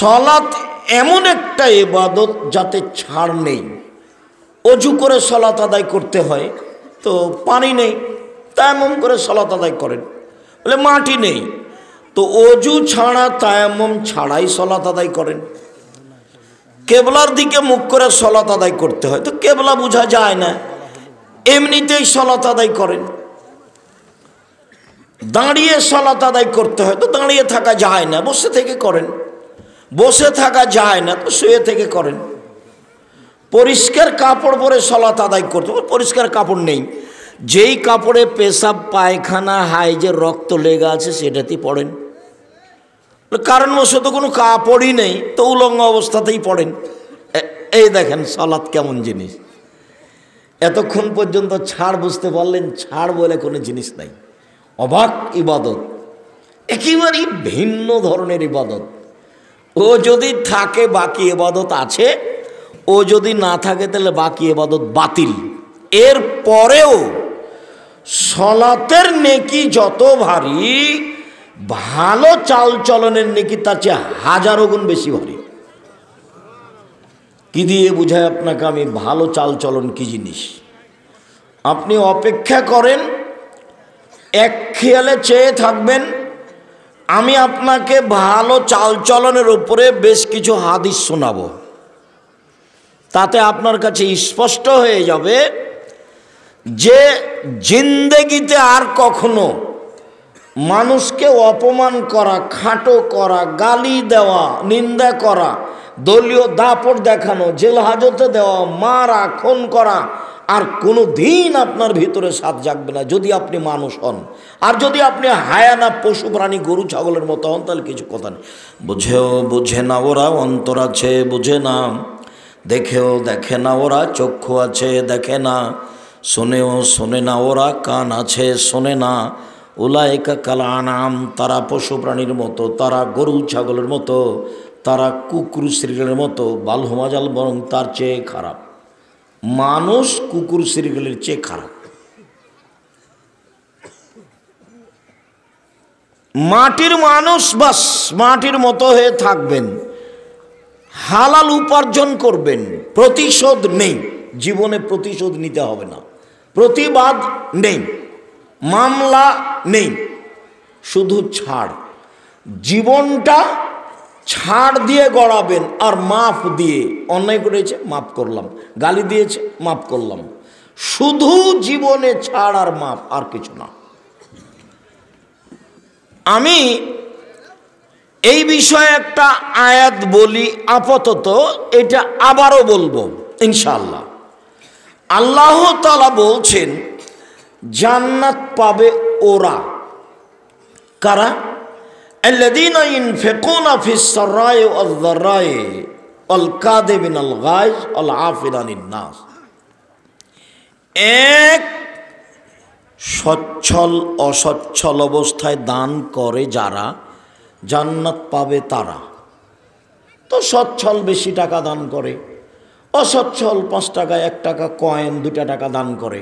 সলাত এমন একটা ইবাদত যাতে ছাড় নেই। অজু করে সলাত আদায় করতে হয়, তো পানি নেই, তায়াম্মুম করে সলাত আদায় করেন। বলে মাটি নেই, তো অজু ছাড়া তায়াম্মুম ছাড়াই সলাত আদায় করেন। কেবলার দিকে মুখ করে সলাত আদায় করতে হয়, তো কেবলা বোঝা যায় না, এমনিতেই সলাত আদায় করেন। দাঁড়িয়ে সলাত আদায় করতে হয়, তো দাঁড়িয়ে থাকা যায় না, বসে থেকে করেন। বসে থাকা যায় না, তো শুয়ে থেকে করেন। পরিষ্কার কাপড় পরে সলাত আদায় করতে হবে, পরিষ্কার কাপড় নেই, যেই কাপড়ে পেশাব পায়খানা হাইজে রক্ত লেগে আছে সেটাতেই পড়েন। কারণবশত কোনো কাপড়ই নেই, তো উলঙ্গ অবস্থাতেই পড়েন। এই দেখেন সলাত কেমন জিনিস। এতক্ষণ পর্যন্ত ছাড় বুঝতে পারলেন, ছাড় বলে কোনো জিনিস নাই। অবাক ইবাদত, একেবারেই ভিন্ন ধরনের ইবাদত। ও যদি থাকে বাকি ইবাদত আছে, ও যদি না থাকে তাহলে বাকি ইবাদত বাতিল। এর পরেও সলাতের নেকি যত ভারী, ভালো চাল চলনের নেকি তার চেয়ে হাজারো গুণ বেশি ভারী। কি দিয়ে বুঝায় আপনাকে আমি ভালো চাল চলন কি জিনিস? আপনি অপেক্ষা করেন, এক খেয়ালে চেয়ে থাকবেন, আমি আপনাকে ভালো চাল চলনের উপরে বেশ কিছু হাদিস শোনাবো। তাতে আপনার কাছে স্পষ্ট হয়ে যাবে যে জিন্দেগিতে আর কখনো মানুষকে অপমান করা, খাটো করা, গালি দেওয়া, নিন্দা করা, দলীয় দাপট দেখানো, জেল হাজতে দেওয়া, মারা, খুন করা আর কোনো দিন আপনার ভিতরে সাথ জাগবে না, যদি আপনি মানুষ হন। আর যদি আপনি হায়ানা, পশু প্রাণী, গরু ছাগলের মতো হন, তাহলে কিছু কথা নেই। বুঝেও বোঝে না ওরা, অন্তর আছে বুঝে না, দেখেও দেখে না ওরা, চক্ষু আছে দেখে না, শোনেও শোনে না ওরা, কান আছে শোনে না। উলাইকা কাল আনাম, তারা পশু প্রাণীর মতো, তারা গরু ছাগলের মতো, তারা কুকুর শ্রীগলের মতো, বালহুমাজাল, বরং তার চেয়ে খারাপ। মানুষ কুকুর শ্রীগলের চেয়ে খারাপ। মাটির মানুষ, বাস মাটির মতো হয়ে থাকবেন, হালাল উপার্জন করবেন, প্রতিশোধ নেই, জীবনে প্রতিশোধ নিতে হবে না, প্রতিবাদ নেই, মামলা নেই, শুধু ছাড়। জীবনটা ছাড় দিয়ে গড়াবেন আর মাফ দিয়ে। অন্যায় করেছে মাফ করলাম, গালি দিয়েছে মাফ করলাম, শুধু জীবনে ছাড় আর মাফ, আর কিছু না। আমি এই বিষয়ে একটা আয়াত বলি আপাতত, এটা আবারও বলবো ইনশাআল্লাহ। আল্লাহ তাআলা বলছেন জান্নাত পাবে ওরা, কারা? আল্লাযীনা ইনফিকুনা ফিস সাররাই ওয়াজ যাররাই ওয়াল কাযিবিনাল গায়জ ওয়াল আফিনা আনিন নাস। এক, সচ্ছল অসচ্ছল অবস্থায় দান করে যারা, জান্নাত পাবে তারা। তো সচ্ছল বেশি টাকা দান করে, অসচ্ছল 5 টাকা, 1 টাকা কয়েন, 2 টাকা দান করে,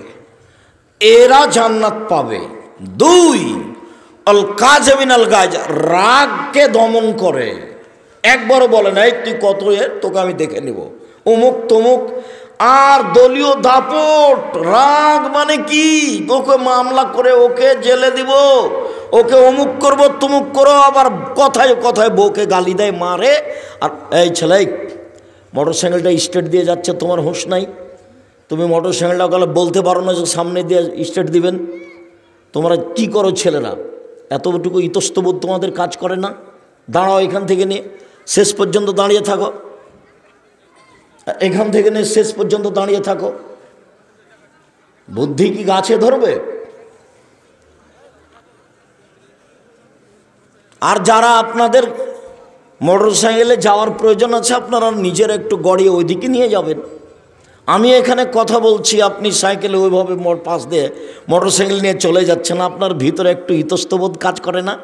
এরা জান্নাত পাবে। 2, অল কাযিবিনাল গায়জ, রাগকে দমন করে, একবারও বলে না এই তুই কত এর, তোকে আমি দেখে নিব, অমুক তমুক। আর দলীয় দাপট, রাগ মানে কি? ওকে মামলা করে ওকে জেলে দিব, ওকে অমুক করবো তমুক করো, আবার কথায় কথায় বউকে গালি দেয়, মারে। আর এই ছেলে, মোটর সাইকেলটা স্টেট দিয়ে যাচ্ছে, তোমার হুঁশ নাই? তুমি মোটর সাইকেলটা গেলে বলতে পারো না যে সামনে দিয়ে স্টেট দিবেন? তোমরা কি করো ছেলেরা? এতটুকু ইতস্তবোধ তোমাদের কাজ করে না? দাঁড়াও, এখান থেকে নিয়ে শেষ পর্যন্ত দাঁড়িয়ে থাকো, এখান থেকে নিয়ে শেষ পর্যন্ত দাঁড়িয়ে থাকো। বুদ্ধি কি গাছে ধরবে? আর যারা আপনাদের মোটর সাইকেলে যাওয়ার প্রয়োজন আছে, আপনারা নিজের একটু গড়িয়ে ওইদিকে নিয়ে যাবেন। আমি এখানে কথা বলছি, আপনি সাইকেলে ওইভাবে পাশ দিয়ে মোটর সাইকেল নিয়ে চলে যাচ্ছেন, আপনার ভিতরে একটু ইতস্তবোধ কাজ করে না?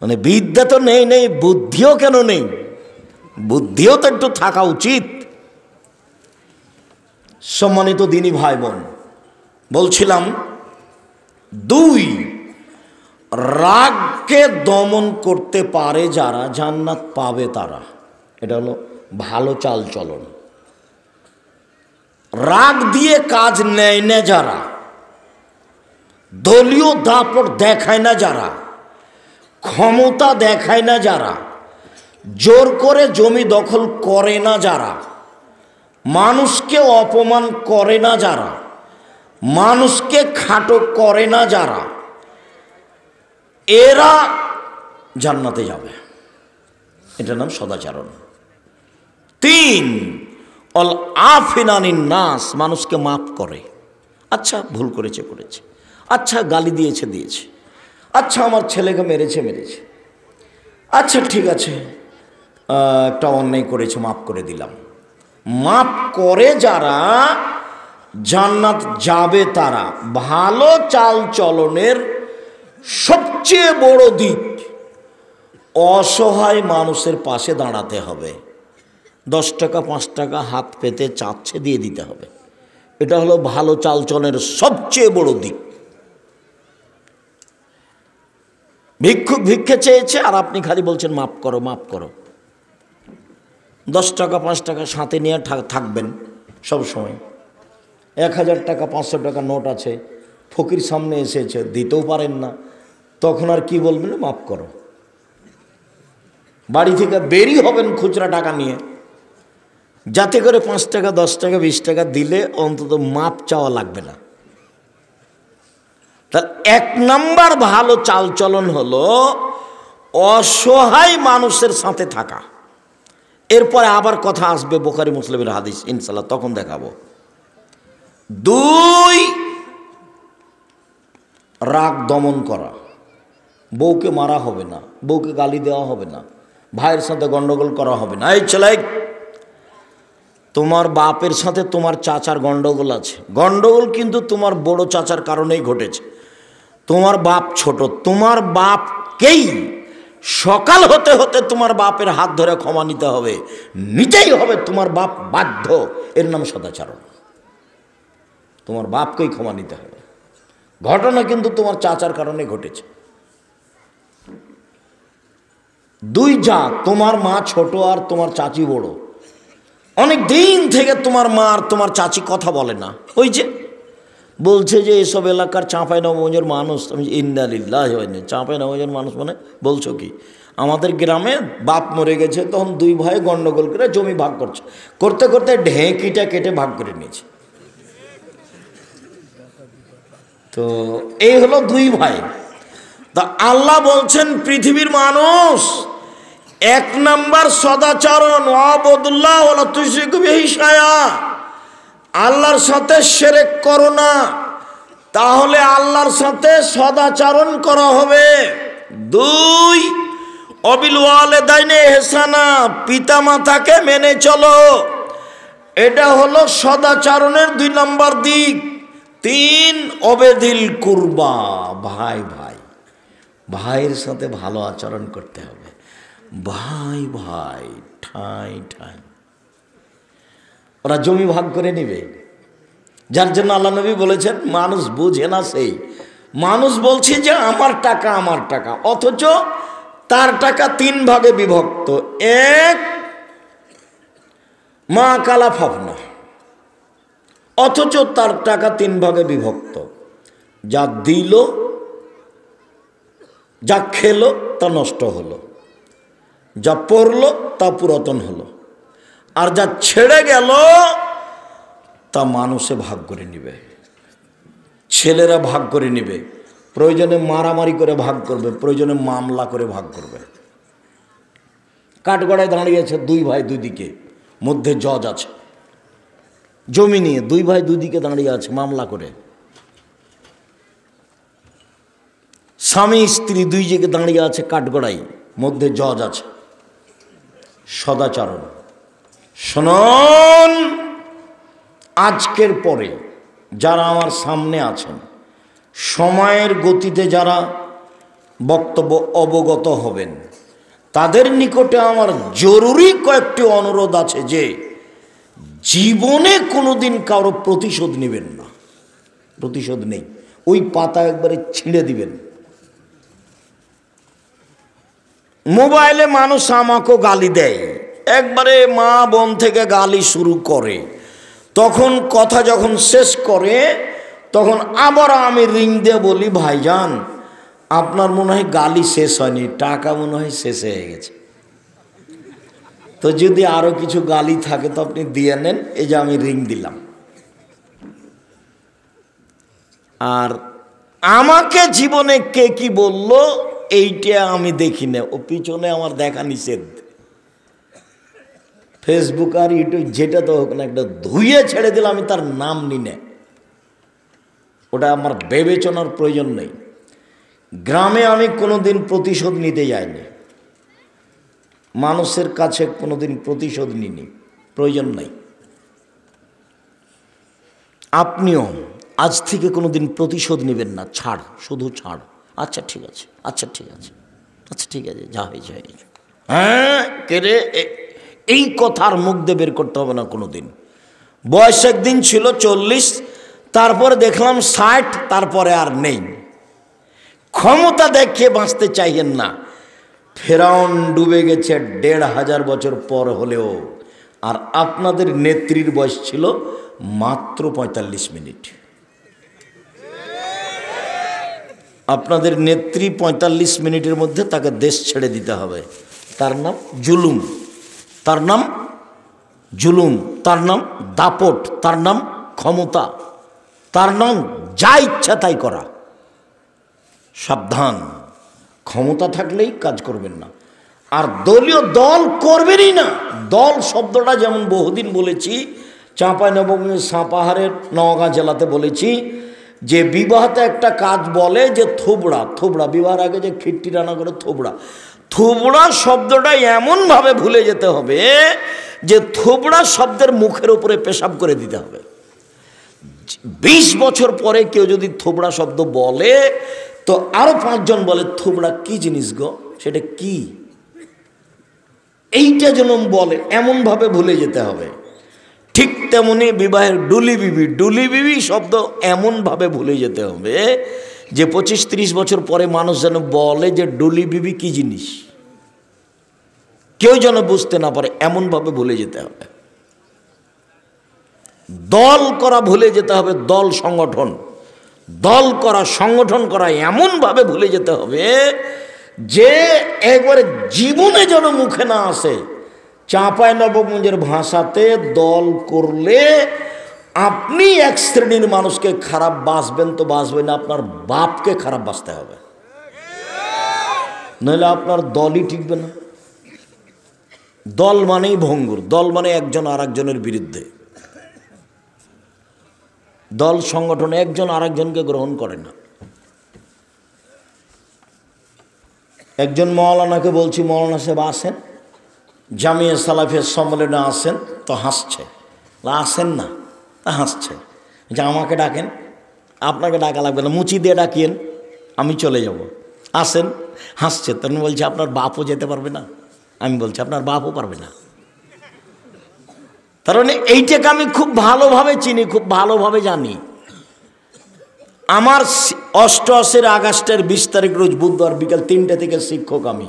মানে বিদ্যা তো নেই, বুদ্ধিও কেন নেই? বুদ্ধিও তো একটু থাকা উচিত। সম্মানিত দিনী ভাই বোন, বলছিলাম 2, রাগকে দমন করতে পারে যারা জান্নাত পাবে তারা। এটা হলো ভালো চাল চলন। রাগ দিয়ে কাজ নেয় না যারা, দলীয় দাপট দেখায় না যারা, ক্ষমতা দেখায় না যারা, জোর করে জমি দখল করে না যারা, মানুষকে অপমান করে না যারা, মানুষকে খাটো করে না যারা, এরা জান্নাতে যাবে। এটার নাম সদাচরণ। 3, অল আফিনানিন নাস, মানুষকে মাফ করে। আচ্ছা ভুল করেছে, আচ্ছা গালি দিয়েছে, আচ্ছা আমার ছেলেকে মেরেছে, আচ্ছা ঠিক আছে একটা অন্যায় করেছে, মাফ করে দিলাম। মাফ করে যারা জান্নাত যাবে তারা। ভালো চাল চলনের সবচেয়ে বড় দিক, অসহায় মানুষের পাশে দাঁড়াতে হবে। 10 টাকা 5 টাকা হাত পেতে চাচ্ছে দিয়ে দিতে হবে। এটা হলো ভালো চাল চলনের সবচেয়ে বড় দিক। ভিক্ষুক ভিক্ষে চেয়েছে আর আপনি খালি বলছেন মাফ করো, মাফ করো। 10 টাকা 5 টাকা সাথে নিয়ে থাকবেন সব সময়। 1000 টাকা 500 টাকা নোট আছে, ফকির সামনে এসেছে, দিতেও পারেন না, তখন আর কি বলবেন? মাফ করো। বাড়ি থেকে বেরিয়ে হবেন খুচরা টাকা নিয়ে, যাতে করে 5 টাকা 10 টাকা 20 টাকা দিলে অন্তত মাপ চাওয়া লাগবে না। তাহলে 1 নাম্বার ভালো চালচলন হলো অসহায় মানুষের সাথে থাকা। এরপরে আবার কথা আসবে বুখারী মুসলিমের হাদিস, ইনশাআল্লাহ তখন দেখাবো। 2, রাগ দমন করা। বউকে মারা হবে না, বউকে গালি দেওয়া হবে না, ভাইয়ের সাথে গন্ডগোল করা হবে না। এই ছেলে, তোমার বাপের সাথে তোমার চাচার গন্ডগোল আছে, গন্ডগোল কিন্তু তোমার বড় চাচার কারণেই ঘটেছে। তোমার বাপ ছোট, তোমার বাপকেই সকাল হতে হতে তোমার বাপের হাত ধরে ক্ষমা নিতে হবে, নিতেই হবে, তোমার বাপ বাধ্য। এর নাম সদাচরণ। তোমার বাপকেই ক্ষমা নিতে হবে। ঘটনা কিন্তু তোমার চাচার কারণে ঘটেছে। 2 জাত, তোমার মা ছোট আর তোমার চাচি বড়। অনেক দিন থেকে তোমার মা আর তোমার চাচি কথা বলে না। ওই যে বলছে যে এসব এলাকার চাঁপাইনবাবগঞ্জের মানুষ, আমি ইন্নালিল্লাহি ওয়া ইন্না, চাঁপাইনবাবগঞ্জের মানুষ মানে বলছো কি? আমাদের গ্রামে বাপ মরে গেছে, তখন 2 ভাই গন্ডগোল করে জমি ভাগ করছে, করতে করতে ঢেঁকিটা কেটে ভাগ করে নিয়েছে। তো এই হলো 2 ভাই। তা আল্লাহ বলছেন পৃথিবীর মানুষ, 1 নাম্বার সদাচরণ, ওয়াবুদুল্লাহ ওয়া লা তুশরিকু বিহি শাইআ, আল্লাহর সাথে শিরক করো না, তাহলে আল্লাহর সাথে সদাচরণ করা হবে। 2, অবিল ওয়ালিদাইনি ইহসানা, পিতামাতাকে মেনে চলো। এটা হলো সদাচরণের 2 নম্বর দিক। 3, অবেদিল কুরবা, ভাই ভাই, ভাইয়ের সাথে ভালো আচরণ করতে হবে। ভাই ভাই ঠাই ঠাই, ওরা জমি ভাগ করে নিবে, যার জন্য আল্লাহ নবী বলেছেন মানুষ বুঝে না সেই মানুষ বলছে যে আমার টাকা আমার টাকা, অথচ তার টাকা 3 ভাগে বিভক্ত। 1, মা কালা ফাফনা, অথচ তার টাকা 3 ভাগে বিভক্ত। যা দিল, যা খেলো তা নষ্ট হলো, যা পড়লো তা পুরাতন হলো, আর যা ছেড়ে গেল তা মানুষে ভাগ করে নিবে, ছেলেরা ভাগ করে নিবে, প্রয়োজনে মারামারি করে ভাগ করবে, প্রয়োজনে মামলা করে ভাগ করবে। কাঠগড়ায় দাঁড়িয়েছে 2 ভাই 2 দিকে, মধ্যে জজ আছে, জমি নিয়ে 2 ভাই 2 দিকে দাঁড়িয়ে আছে মামলা করে। স্বামী স্ত্রী 2 দিকে দাঁড়িয়ে আছে কাঠগড়াই, মধ্যে জজ আছে। সদাচরণ। শুনুন, আজকের পরে যারা আমার সামনে আছেন, সময়ের গতিতে যারা বক্তব্য অবগত হবেন, তাদের নিকটে আমার জরুরি কয়েকটি অনুরোধ আছে যে জীবনে কোনোদিন কারো প্রতিশোধ নেবেন না। প্রতিশোধ নেই, ওই পাতা একবারে ছিঁড়ে দিবেন। মোবাইলে মানুষ আমাকেও গালি দেয়, একবারে মা বোন থেকে গালি শুরু করে। তখন কথা যখন শেষ করে তখন আবার আমি রিং দিয়ে বলি, ভাইজান আপনার মনে হয় গালি শেষ হয়নি, টাকা মনে হয় শেষ হয়ে গেছে, তো যদি আরো কিছু গালি থাকে তো আপনি দিয়ে নেন, এই যে আমি রিং দিলাম। আর আমাকে জীবনে কে কি বলল এইটা আমি দেখি না, ও পিছনে আমার দেখা নিষেধ। ফেসবুক আর ইউটিউব যেটা তো হোক না, একটা ধুয়ে ছেড়ে দিলে আমি তার নাম নি না, ওটা আমার বিবেচনার প্রয়োজন নেই। গ্রামে আমি কোনোদিন প্রতিশোধ নিতে যাইনি, মানুষের কাছে কোনোদিন প্রতিশোধ নিইনি, প্রয়োজন নাই। আপনিও আজ থেকে কোনোদিন প্রতিশোধ নেবেন না, ছাড়, শুধু ছাড়। আচ্ছা ঠিক আছে, আচ্ছা ঠিক আছে, আচ্ছা ঠিক আছে, যা হয়ে যায়। হ্যাঁ কে রে, এই কথার মুখ দিয়ে বের করতে হবে না কোনোদিন। বয়স একদিন ছিল 40, তারপরে দেখলাম 60, তারপরে আর নেই। ক্ষমতা দেখিয়ে বাঁচতে চাইেন না। ফেরাউন ডুবে গেছে 1500 বছর পর হলেও, আর আপনাদের নেত্রীর বয়স ছিল মাত্র 45 মিনিট। আপনাদের নেত্রী 45 মিনিটের মধ্যে তাকে দেশ ছেড়ে দিতে হবে। তার নাম জুলুম, তার নাম জুলুম, তার নাম দাপট, তার নাম ক্ষমতা, তার নাম যা ইচ্ছা তাই করা। সাবধান, ক্ষমতা থাকলেই কাজ করবেন না, আর দলীয় দল করবেনই না। দল শব্দটা যেমন বহুদিন বলেছি, চাঁপাইনবাবগঞ্জ সাপাহারের নওগাঁ জেলাতে বলেছি যে বিবাহতে একটা কাজ বলে যে থোবড়া, থোবড়া বিবাহের আগে যে খিট্টি রান্না করে থোবড়া, থোবড়া শব্দটা এমনভাবে ভুলে যেতে হবে যে থোবড়া শব্দের মুখের উপরে পেশাব করে দিতে হবে। 20 বছর পরে কেউ যদি থোবড়া শব্দ বলে তো আরো 5 জন বলে থোবড়া কি জিনিস গো, সেটা কি, এইটা যেন বলে, এমনভাবে ভুলে যেতে হবে। ঠিক তেমনি বিবাহের ডুলি বিবি, ডুলি বিবি শব্দ এমনভাবে ভুলে যেতে হবে যে 25-30 বছর পরে মানুষ যেন বলে যে ডুলি বিবি কি জিনিস, কেউ যেন বুঝতে না পারে, এমনভাবে ভুলে যেতে হবে। দল করা ভুলে যেতে হবে, দল সংগঠন, দল করা সংগঠন করা এমনভাবে ভুলে যেতে হবে যে একবারে জীবনে যেন মুখে না আসে। চাঁপাইনবাবগঞ্জের ভাষাতে দল করলে আপনি এক শ্রেণীর মানুষকে খারাপ বাসবেন তো বাসবেন, আপনার বাপকে খারাপ বাসতে হবে, নইলে আপনার দলই টিকবে না। দল মানেই ভঙ্গুর, দল মানে একজন আর একজনের বিরুদ্ধে। দল সংগঠন একজন আরেকজনকে গ্রহণ করে না। একজন মৌলানাকে বলছি, মৌলানা সাহেব আসেন, জামিয়া সালাফিয়া সম্মেলনে আসেন, তো হাসছে, আসেন না, তা হাসছে, যে আমাকে ডাকেন, আপনাকে ডাকা লাগবে না, মুচি দিয়ে ডাকিয়েন, আমি চলে যাব, আসেন। হাসছে, তখন বলছে আপনার বাপও যেতে পারবে না। আমি বলছি আপনার বাপও পারবে না। তার মানে এইটাকে আমি খুব ভালোভাবে চিনি, খুব ভালোভাবে জানি। আমার 88 আগস্টের 20 তারিখ রোজ বুধবার বিকাল 3টে থেকে শিক্ষক আমি।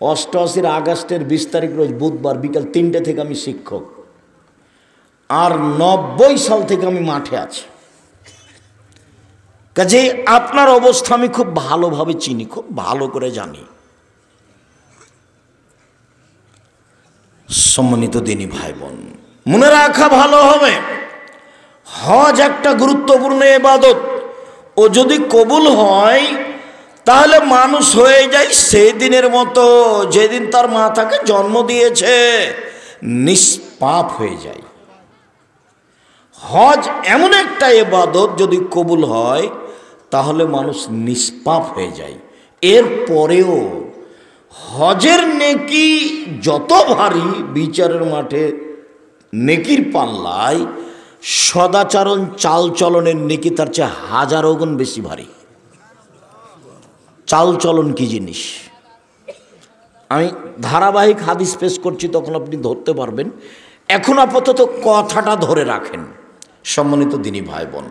88 আগস্টের 20 তারিখ রোজ বুধবার বিকাল 3টে থেকে আমি শিক্ষক, আর 90 সাল থেকে আমি মাঠে আছি। কাজেই আপনার অবস্থা আমি খুব ভালোভাবে চিনি, খুব ভালো করে জানি। সম্মানিত দিনী ভাই বোন, মনে রাখা ভালো হবে, হজ একটা গুরুত্বপূর্ণ ইবাদত। ও যদি কবুল হয় তাহলে মানুষ হয়ে যায় সেই দিনের মতো যেদিন তার মা তাকে জন্ম দিয়েছে, নিষ্পাপ হয়ে যায়। হজ এমন একটা ইবাদত যদি কবুল হয় তাহলে মানুষ নিষ্পাপ হয়ে যায়। এর পরেও হজের নেকি যত ভারী, বিচারের মাঠে নেকির পাল্লায় সদাচরণ চালচলনের নেকি তার চেয়ে 1000 গুণ বেশি ভারী। চালচলন কি জিনিস আমি ধারাবাহিক হাদিস পেশ করছি, তখন আপনি ধরতে পারবেন। এখন আপাতত কথাটা ধরে রাখেন। সম্মানিত দিনী ভাই বোন,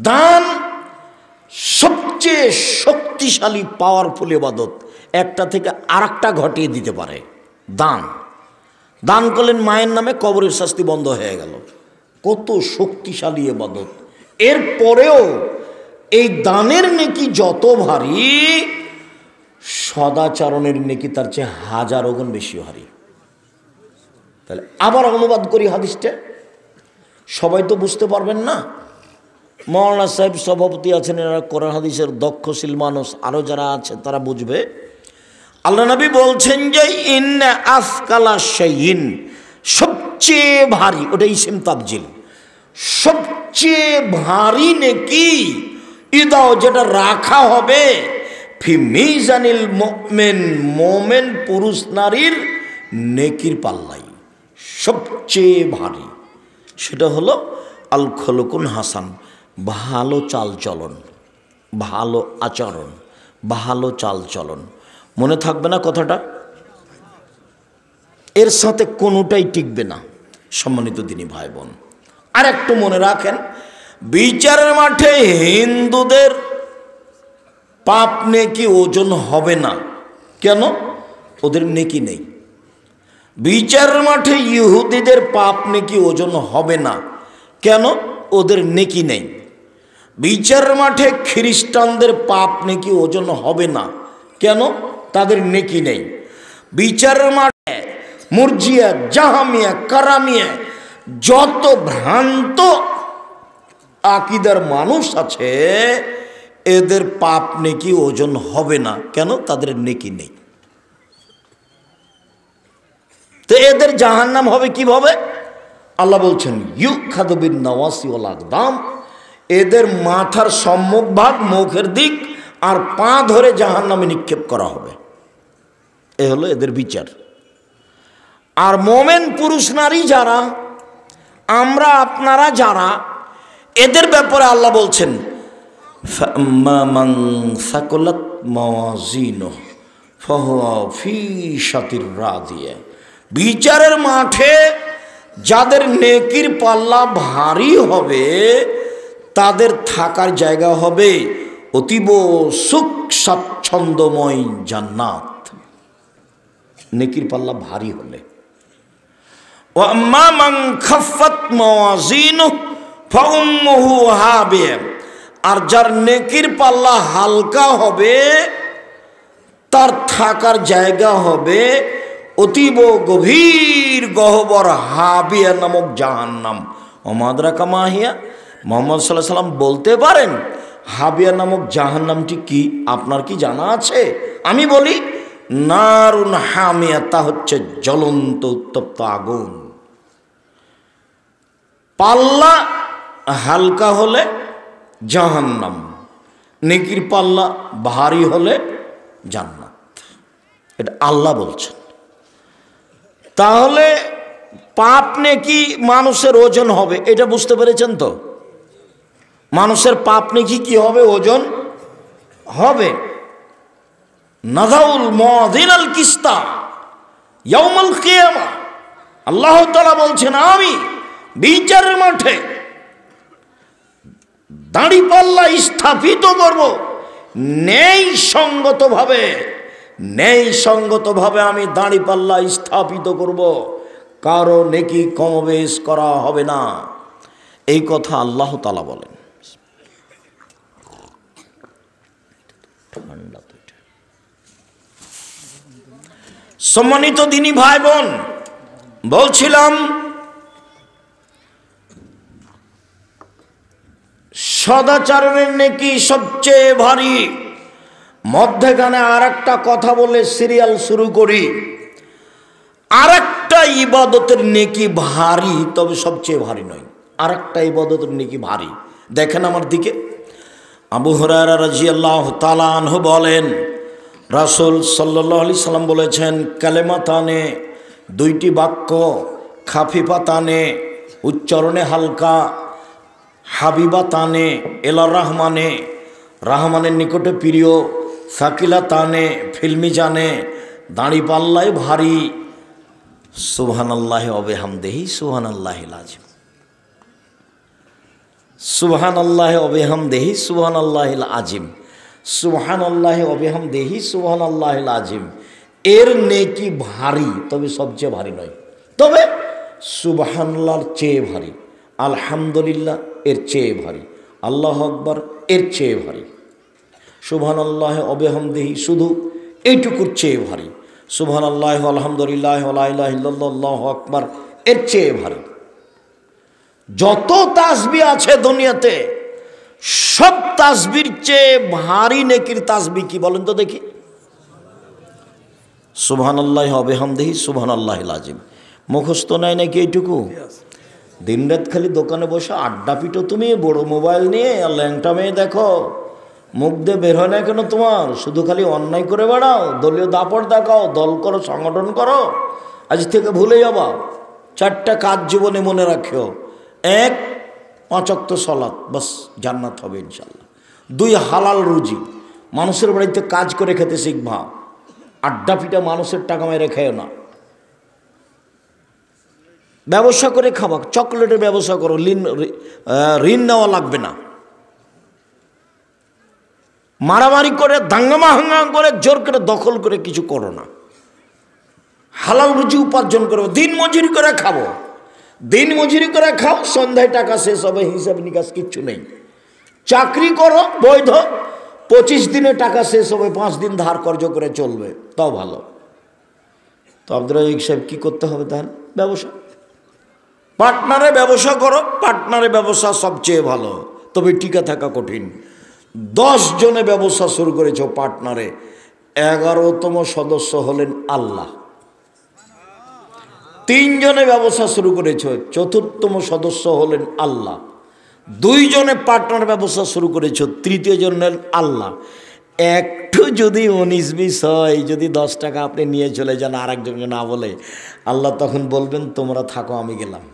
দান সব সবচেয়ে শক্তিশালী পাওয়ারফুল ইবাদত, একটা থেকে আরেকটা ঘটিয়ে দিতে পারে। দান, দান করলেন মায়ের নামে, কবরের শাস্তি বন্ধ হয়ে গেল। কত শক্তিশালী ইবাদত। এরপরেও এই দানের নেকি যত ভারী, সদাচরণের নেকি তার চেয়ে হাজারো গুণ বেশি ভারী। তাহলে আবার অনুবাদ করি হাদিসটা, সবাই তো বুঝতে পারবেন না। মৌলানা সাহেব সভাপতি আছেন, এরা কোরআন হাদিসের দক্ষশীল মানুষ, আরও যারা আছে তারা বুঝবে। আল্লাহ নবী বলছেন যে ইন্না আসকালা শাইইন, সবচেয়ে ভারী, ওটা ইসিম তাবজিল, সবচেয়ে ভারী নেকি ইদাও, যেটা রাখা হবে ফি মিজানিল মুমিন, মোমেন পুরুষ নারীর নেকির পাল্লাই, সবচেয়ে ভারী, সেটা হলো আল খলকুন হাসান, ভালো চালচলন, ভালো আচরণ, ভালো চালচলন। মনে থাকবে না কথাটা? এর সাথে কোনোটাই টিকবে না সম্মানিত দিনী ভাই বোন। আর একটু মনে রাখেন, বিচারের মাঠে হিন্দুদের পাপ নেকি ওজন হবে না। কেন? ওদের নেকি নেই। বিচারের মাঠে ইহুদিদের পাপ নেকি ওজন হবে না। কেন? ওদের নেকি নেই। বিচারের মাঠে খ্রিস্টানদের পাপ নেকি ওজন হবে না। কেন? তাদের নেকি নেই। বিচারের মাঠে মুরজিয়া, জাহামিয়া, কারামিয়া, যত ভ্রান্ত আকীদার মানুষ আছে, এদের পাপ নেকি ওজন হবে না। কেন? তাদের নেকি নেই। তো এদের জাহান্নাম হবে কিভাবে? আল্লাহ বলছেন ইউখাযু বিন নাওয়াসি ওয়াল আকদাম, এদের মাথার সম্মুখ ভাগ, মুখের দিক আর পা ধরে জাহান্নামে নিক্ষেপ করা হবে। এ হলো এদের বিচার। আর মোমেন পুরুষ নারী যারা, আমরা আপনারা যারা, এদের ব্যাপারে আল্লাহ বলছেন ফাম্মা মান সাকুলাত মাওয়াজিনুহু ফাহুয়া ফি শাতির রাদিয়া, বিচারের মাঠে যাদের নেকির পাল্লা ভারী হবে, তাদের থাকার জায়গা হবে অতীব সুখ স্বাচ্ছন্দ্যময় জান্নাত, নেকির পাল্লা ভারী হলে। ওয়া আম্মা মান খাফফাত মাওয়াজিনুহু ফাউম্মুহু হাবিয়া, আর যার নেকির পাল্লা হালকা হবে, তার থাকার জায়গা হবে অতীব গভীর গহ্বর হাবিয়া নামক জাহান্নাম। ওমাদরাকা মাহিয়া, মুহাম্মদ সাল্লাল্লাহু আলাইহি সাল্লাম বলতে পারেন হাবিয়া নামক জাহান্নামটি কি? আপনার কি জানা আছে? আমি বলি নারুন হামিয়া, তা হচ্ছে জ্বলন্ত উত্তপ্ত আগুন। পাল্লা হালকা হলে জাহান্নাম, নেকির পাল্লা ভারী হলে জান্নাত। এটা আল্লাহ বলছেন। তাহলে পাপ নেকি মানুষের ওজন হবে, এটা বুঝতে পেরেছেন তো? মানুষের পাপ নেকি কি হবে? ওজন হবে। নাযাউল মুযিনাল কিসতা ইয়াউমাল কিয়ামা, আল্লাহ তাআলা বলছেন আমি বিচারের মাঠে দাঁড়িপাল্লা স্থাপিত করব, ন্যায় সঙ্গতভাবে আমি দাঁড়িপাল্লা স্থাপিত করব, কারো নেকি কমবেশ করা হবে না। এই কথা আল্লাহ তাআলা বলেন। সম্মানিত দিনী ভাই বোন, বলছিলাম সদাচরণের নেকি সবচেয়ে ভারী। মধ্যখানে আর একটা কথা বলে সিরিয়াল শুরু করি। আর একটা ইবাদতের নেকি ভারী, তবে সবচেয়ে ভারী নয়। আর একটা ইবাদতের নেকি ভারী। দেখেন আমার দিকে। আবু হুরায়রা রাদিয়াল্লাহু তাআলা আনহু বলেন, রাসূল সাল্লাল্লাহু আলাইহি সাল্লাম বলেছেন, কালেমাতানে, দুইটি বাক্য, খাফিফাতানে, উচ্চারণে হালকা, হাবিবাতানে এলা রহমানে, রহমানের নিকটে প্রিয়, সাকিলাতানে ফিল্মি জানে, দাঁড়ি পাল্লায় ভারী, সুবহানাল্লাহি ওয়া বিহামদিহি সুবহানাল্লাহিল আযীম, সুবহানাল্লাহি ওয়া বিহামদিহি সুবহানাল্লাহিল আযীম। সুবহানাল্লাহি ওয়া বিহামদিহি সুবহানাল্লাহিল আযীম, এর নেকি ভারী, তবে সবচেয়ে ভারী নয়। তবে সুবহানাল্লাহর চেয়ে ভারী, আলহামদুলিল্লাহ এর চেয়ে ভারী, আল্লাহু আকবার এর চেয়ে ভারী, সুবহানাল্লাহি ওয়া বিহামদিহি শুধু এইটুকুর চেয়ে ভারী, সুবহানাল্লাহি ওয়া আলহামদুলিল্লাহি ওয়া লা ইলাহা ইল্লাল্লাহু আল্লাহু আকবার এর চেয়ে ভারী। যত তাসবিহ আছে দুনিয়াতে সব তাসবির চেয়ে ভারী নেকির তাসবিহ কি বলেন তো দেখি? সুবহানাল্লাহি ওয়া বিহামদিহি সুবহানাল্লাহিল আযীম। মুখস্থ নাই নাকি এইটুকু? দিনরাত খালি দোকানে বসে আড্ডা পিটো, তুমি বড় মোবাইল নিয়ে আর ল্যাংটা মেয়ে দেখো, মুখ দিয়ে বের হয় না কেন তোমার? শুধু খালি অন্যায় করে বেড়াও, দলীয় দাপট দেখাও, দল করো, সংগঠন করো। আজ থেকে ভুলে যাবা। 4টা কাজ জীবনে মনে রাখিও। 1, 5 ওয়াক্ত সালাত, বাস জান্নাত হবে ইনশাল্লাহ। 2, হালাল রুজি, মানুষের বাড়িতে কাজ করে খেতে শিখবা, আড্ডা পিটা মানুষের টাকা মেরে খেও না। ব্যবসা করে খাবা, চকলেটের ব্যবসা করো, ঋণ নেওয়া লাগবে না। মারামারি করে দাঙ্গামা হাঙ্গামা করে জোর করে দখল করে কিছু করো না। হালাল রুজি উপার্জন করবো, দিন মজুরি করে খাবো, দিন মজুরি করে খাও, সন্ধ্যায় টাকা শেষ হবে, হিসাব নিকাশ কিচ্ছু নেই। চাকরি করো বৈধ, 25 দিনে টাকা শেষ হবে, 5 দিন ধার কর্জ করে চলবে, তাও ভালো। তো আব্দুল রাজ্জাক সাহেব কী করতে হবে তাহলে? ব্যবসা, পার্টনারে ব্যবসা করো, পার্টনারে ব্যবসা সবচেয়ে ভালো, তবে টিকে থাকা কঠিন। 10 জনে ব্যবসা শুরু করেছ পার্টনারে, 11তম সদস্য হলেন আল্লাহ। 3 জনে ব্যবসা শুরু করেছ, 4তম সদস্য হলেন আল্লাহ। 2 জনে পার্টনার ব্যবসা শুরু করেছ, 3য় জন হলেন আল্লাহ। একটু যদি 19-20 হয়, যদি 10 টাকা আপনি নিয়ে চলে যান আর একজনকে না বলে, আল্লাহ তখন বলবেন তোমরা থাকো, আমি গেলাম।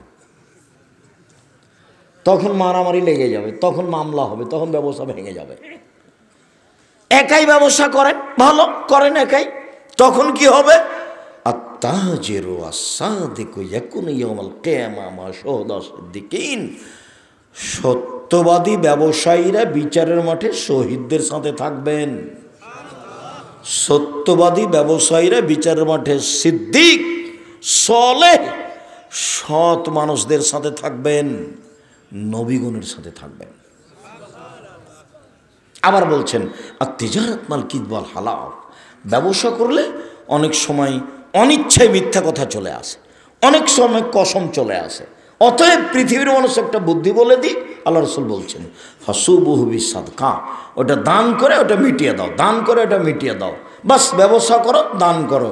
তখন মারামারি লেগে যাবে, তখন মামলা হবে, তখন ব্যবসা ভেঙে যাবে। একাই ব্যবসা করেন, ভালো করেন একাই, তখন কি হবে? আত্তাজিরু আস-সাদিকু ইয়াকুনু ইয়াউমাল কিয়ামাহ মা শুহাদাস-সিদ্দিকিন। সত্যবাদী ব্যবসায়ীরা বিচারের মাঠে শহীদদের সাথে থাকবেন। সত্যবাদী ব্যবসায়ীরা বিচারের মাঠে সিদ্দিক, সালেহ, সৎ মানুষদের সাথে থাকবেন, নবীগণের সাথে থাকবেন। আবার বলছেন আত-তিজারাত মাল কিযবাল হালাল। ব্যবসা করলে অনেক সময় অনিচ্ছায় মিথ্যা কথা চলে আসে, অনেক সময় কসম চলে আসে। অতএব পৃথিবীর মানুষ একটা বুদ্ধি বলে দিই, আল্লাহ রাসূল বলছেন হাসুবুহু বিসাদকা, ওটা দান করে ওটা মিটিয়ে দাও, দান করে ওটা মিটিয়ে দাও। বাস ব্যবসা করো, দান করো।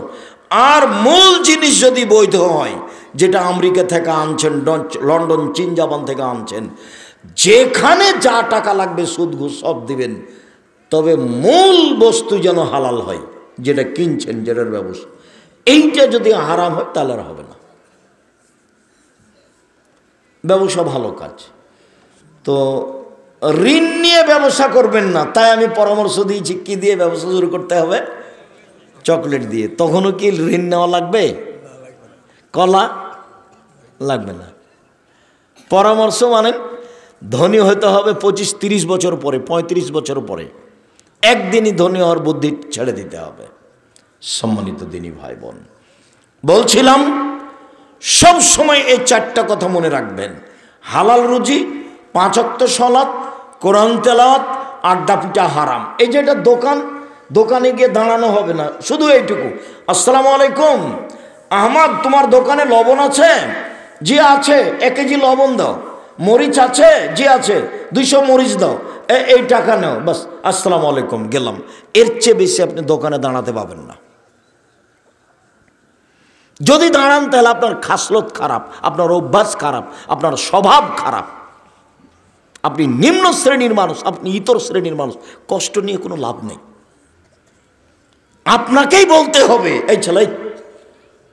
আর মূল জিনিস যদি বৈধ হয়, যেটা আমেরিকা থেকে আনছেন, লন্ডন, চীন, জাপান থেকে আনছেন, যেখানে যা টাকা লাগবে সুদ ঘুষ সব দিবেন, তবে মূল বস্তু যেন হালাল হয়, যেটা কিনছেন, যেটার ব্যবসা। এইটা যদি হারাম হয় তাহলে আর হবে না। ব্যবসা ভালো কাজ, তো ঋণ নিয়ে ব্যবসা করবেন না। তাই আমি পরামর্শ দিয়েছি কি দিয়ে ব্যবসা শুরু করতে হবে? চকলেট দিয়ে। তখনও কি ঋণ নেওয়া লাগবে? কলা লাগবে না। পরামর্শ মানে ধনী হতে হবে 25-30 বছর পরে, 35 বছর পরে। একদিনই ধনী হওয়ার বুদ্ধি ছেড়ে দিতে হবে। সম্মানিত দিনী ভাই বোন, বলছিলাম সব সময় এই 4টা কথা মনে রাখবেন: হালাল রুজি, 5 ওয়াক্ত সালাত, কোরআন তেলাওয়াত, আড্ডা পিটা হারাম। এই যে এটা দোকান, দোকানে গিয়ে দাঁড়ানো হবে না, শুধু এইটুকু, আসসালামু আলাইকুম আহমদ, তোমার দোকানে লবণ আছে? জি আছে। 1 কেজি লবণ দাও। মরিচ আছে? জি আছে। 200 মরিচ দাও। এই টাকা নাও, বাস আসসালামু আলাইকুম, গেলাম। এর চেয়ে বেশি আপনি দোকানে দাঁড়াতে পাবেন না। যদি দাঁড়ান তাহলে আপনার খাসলত খারাপ, আপনার অভ্যাস খারাপ, আপনার স্বভাব খারাপ, আপনি নিম্ন শ্রেণীর মানুষ, আপনি ইতর শ্রেণীর মানুষ। কষ্ট নিয়ে কোনো লাভ নেই। আপনাকেই বলতে হবে, এই ছেলে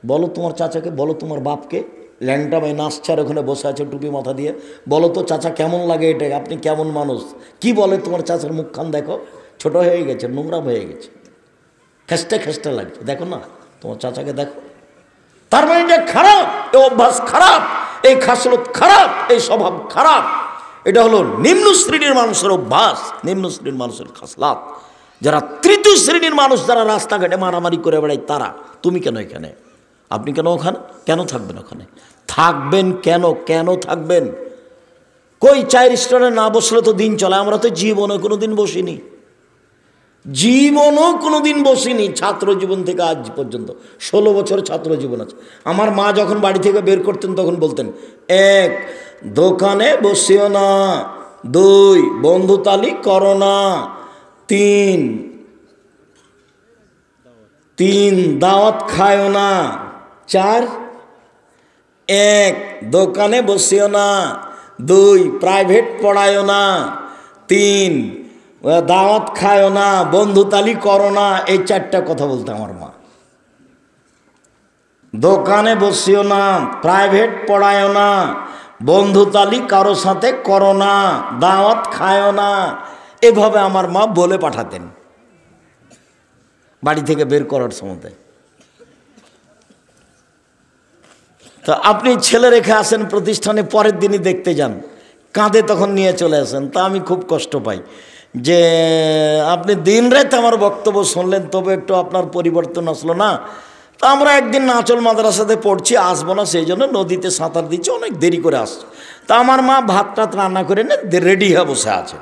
বলো তোমার চাচাকে, বলো তোমার বাপকে, ল্যাংটা ভাই নাচছার ওখানে বসে আছে টুপি মাথা দিয়ে, বলো তো চাচা কেমন লাগে এটা, আপনি কেমন মানুষ? কি বলে তোমার চাচার মুখখান দেখো, ছোট হয়ে গেছে, নোংরা হয়ে গেছে, খেস্টে খেস্টে লাগছে, দেখো না তোমার চাচাকে দেখো। তার মানে এটা খারাপ, এই অভ্যাস খারাপ, এই খাসলত খারাপ, এই স্বভাব খারাপ। এটা হলো নিম্ন শ্রেণীর মানুষের অভ্যাস, নিম্ন শ্রেণীর মানুষের খাসলাত। যারা তৃতীয় শ্রেণীর মানুষ, যারা রাস্তাঘাটে মারামারি করে বেড়ায় তারা। তুমি কেন এখানে? আপনি কেন ওখানে? কেন থাকবেন ওখানে? থাকবেন কেন? কেন থাকবেন? কই 4 স্টারে না বসলে তো দিন চলে। আমরা তো জীবনে কোনো দিন বসিনি, জীবনও কোনো দিন বসিনি, ছাত্র জীবন থেকে আজ পর্যন্ত 16 বছর ছাত্র জীবন আছে। আমার মা যখন বাড়ি থেকে বের করতেন তখন বলতেন, 1 দোকানে বসিও না, 2 বন্ধুতালি করো না, 3 দাওয়াত খায়ও না, 4 1 দোকানে বসিও না, 2 প্রাইভেট পড়ায়ও না, 3 দাওয়াত খায়ও না, বন্ধুতালি করো না। এই 4টা কথা বলতে আমার মা। দোকানে বসিও না, প্রাইভেট পড়ায়ও না, বন্ধুতালি কারো সাথে করো না, দাওয়াত খায়ও না। এভাবে আমার মা বলে পাঠাতেন বাড়ি থেকে বের করার সময়। তো আপনি ছেলে রেখে আসেন প্রতিষ্ঠানে, পরের দিনই দেখতে যান, কাঁধে তখন নিয়ে চলে আসেন। তা আমি খুব কষ্ট পাই যে আপনি দিন রাত আমার বক্তব্য শুনলেন, তবে একটু আপনার পরিবর্তন আসলো না। তা আমরা একদিন নাচল মাদ্রাসাতে পড়ছি, আসবো না, সেই জন্য নদীতে সাঁতার দিচ্ছি, অনেক দেরি করে আসছে। তা আমার মা ভাত টাত রান্না করে রেডি হয়ে বসে আছে।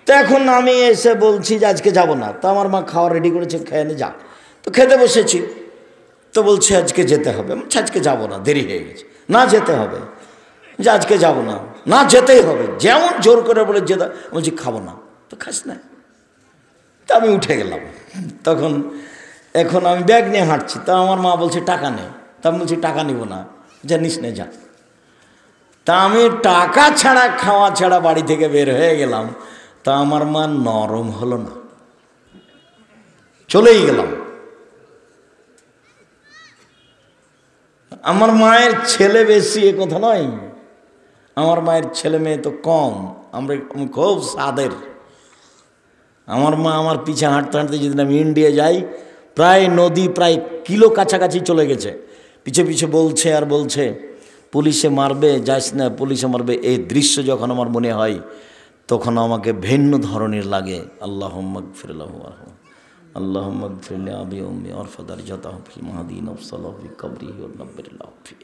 তো এখন আমি এসে বলছি যে আজকে যাব না। তো আমার মা খাওয়া রেডি করেছে, খেয়ে নে যা। তো খেতে বসেছি, তো বলছে আজকে যেতে হবে। আজকে যাব না, দেরি হয়ে গেছে। না যেতে হবে, যে আজকে যাব না, না যেতেই হবে। যেমন জোর করে বলে যেতে, বলছি খাবো না। তো খাস না। তা আমি উঠে গেলাম। তখন এখন আমি ব্যাগ নিয়ে হাঁটছি, তা আমার মা বলছে টাকা নে। তা আমি বলছি টাকা নিব না, যা নিস নে যা। তা আমি টাকা ছাড়া খাওয়া ছাড়া বাড়ি থেকে বের হয়ে গেলাম। তা আমার মা নরম হলো না, চলেই গেলাম। আমার মায়ের ছেলে বেশি এ কথা নয়, আমার মায়ের ছেলে মেয়ে তো কম। আমি খুব সাদের। আমার মা আমার পিছে হাঁটতে হাঁটতে যেদিন আমি ইন্ডিয়া যাই, প্রায় নদী প্রায় কিলো কাছাকাছি চলে গেছে, পিছে পিছে বলছে আর বলছে পুলিশে মারবে, যাস না, পুলিশে মারবে। এই দৃশ্য যখন আমার মনে হয় তখন আমাকে ভিন্ন ধরনের লাগে। আল্লাহুম্মা গফিরলাহু ওয়ারহামহু, আল্লাহুম্মা গফিরলি আবি উম্মি ওয়ারফা দারজাতাহু ফিল মাহদিয়িন ওয়াসসালাহু ফি কবরিহি ওয়া নাব্বিরিল্লাহু ফি।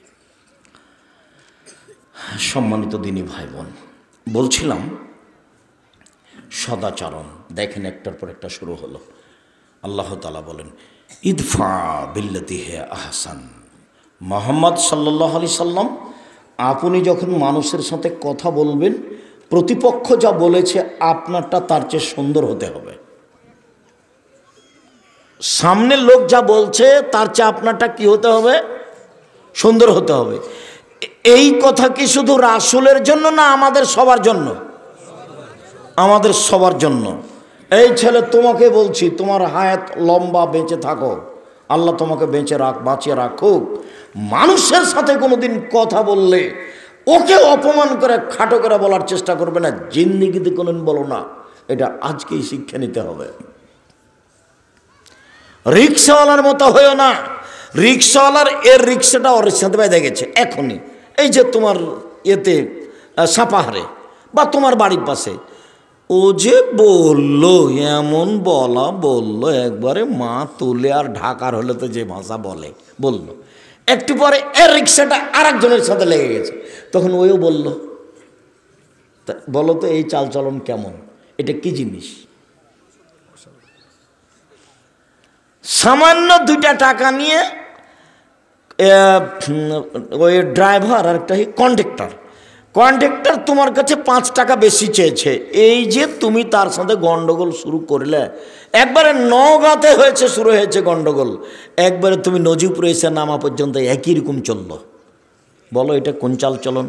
সম্মানিত দিনী ভাই বোন, বলছিলাম সদাচরণ। দেখেন একটার পর একটা শুরু হলো। আল্লাহ তাআলা বলেন, ইদফা বিল্লাতি হে আহসান। মুহাম্মদ সাল্লাল্লাহু আলাইহি সাল্লাম, আপনি যখন মানুষের সাথে কথা বলবেন, প্রতিপক্ষ যা বলেছে আপনারটা তার চেয়ে সুন্দর হতে হবে। সামনের লোক যা বলছে তার চেয়ে আপনারটা কি হতে হবে? সুন্দর হতে হবে। এই কথা কি শুধু রাসূলের জন্য না আমাদের সবার জন্য? আমাদের সবার জন্য। এই ছেলে, তোমাকে বলছি, তোমার হায়াত লম্বা, বেঁচে থাকো, আল্লাহ তোমাকে বাঁচিয়ে রাখুক। মানুষের সাথে কোনোদিন কথা বললে ওকে অপমান করে খাটো করে বলার চেষ্টা করবে না, জিন্দেগিতে কোনোদিন বলো না। এটা আজকেই শিক্ষা নিতে হবে। রিক্সাওয়ালার মতো হয়েও না। রিক্সাওয়ালার এর রিক্সাটা ওর সাথে বেঁধে গেছে এখনই, এই যে তোমার এতে সাপাহারে বা তোমার বাড়ির পাশে। ও যে বললো, এমন বললো একবারে মা তুলে আর ঢাকার হলে তো যে ভাষা বললো, একটু পরে এর রিক্সাটা আর একজনের সাথে লেগে গেছে। তখন ওইও বললো। বলো তো এই চালচলন কেমন? এটা কি জিনিস? সামান্য 2টা টাকা নিয়ে ওই ড্রাইভার আর একটা কন্ডাক্টর তোমার কাছে 5 টাকা বেশি চেয়েছে। এই যে তুমি তার সাথে গন্ডগোল শুরু করলে, একবারে নওগাঁতে শুরু হয়েছে গন্ডগোল, একবারে তুমি নজিপুরে এসে নামা পর্যন্ত একই রকম চলল। বলো এটা কোন চালচলন?